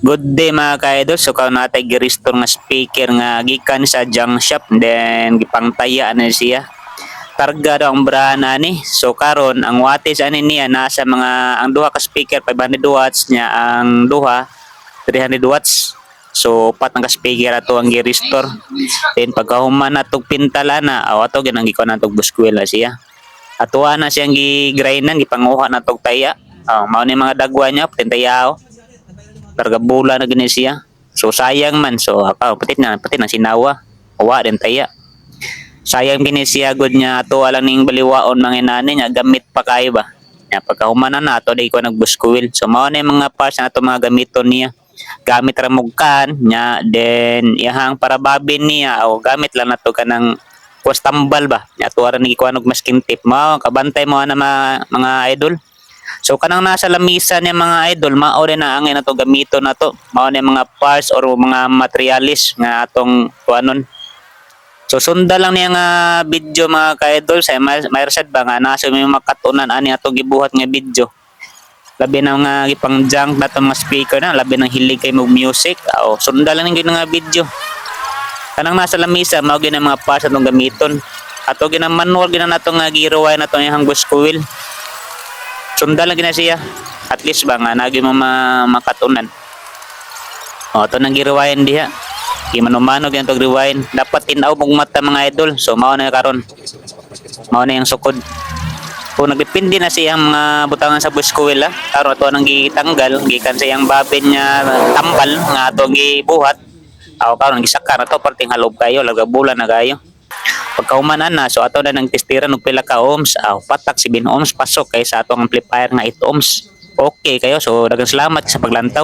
Good day mga ka-idol. So karon natay gi-restore nga speaker nga gikan sa junk shop, then gipangtaya na siya. Targa daw ang brana ni. So karon ang wattage ani niya nasa mga ang duha ka speaker 500 watts niya, ang duha 300 watts. So upat ang ka speaker ato ang gi-restore. Then pagkahuman natog pintala na ato ginang gikuan natog buskwela siya. Atuwa na siyang gi-grindan, gipanguha natog taya. Mao ni mga dagwa niya tintayao. Targa bula na gani siya. So sayang man, so pati na sinawa. Wa din taya. Sayang gini siya gud nya ato lang ning baliwaon mga inani nya gamit pa kayo ba. Nya pagkahumanan na ato day ko nagbuskuil. So mao na yung mga parts na ato mga gamiton niya. Gamit ra mugkan nya, then iyahang para babin niya o gamit lang nato kanang kuwas tambal ba. Nya ato ra ni kuan og masking tip mao kabantay mo na mga idol. So kanang nasa lamisa niya mga idol, mao rin na ang nato gamiton nato. Mao ni mga parts or mga materialis nga atong kuanon. So sunda lang niya nga video mga ka-idol sa may resad ba nga nasa may makatunan ani atong gibuhat nga video. Labi na nga gipang junk nato mga speaker na, labi nang hilig kay mo music. Sunda lang ning nga video. Kanang nasa lamisa mao gyud mga parts atong gamiton. Ato ginang manual ginang nato nga giruway nato yang bus coil. Sunda lang gina siya. At least ba nga nagi mo makatunan. Ito nang girewind diha. Manumano gyud tog rewind. Dapat tinaw mong mata mga idol. So mao na karon. Mao na yung sukod. Kung nagdepende na siyang mga butangan sa bus coil karon ato nang gitanggal gikan sa iyang babin niya tambal nga ato gibuhat. Karon gisakar ato perting halob kayo lagabulan na kayo. Pagkahumanan na, so ato na nang testiran og pila ka ohms, patak 7 ohms pasok kay sa atong amplifier nga 8 ohms. Okay kayo, so daghang salamat sa paglantaw.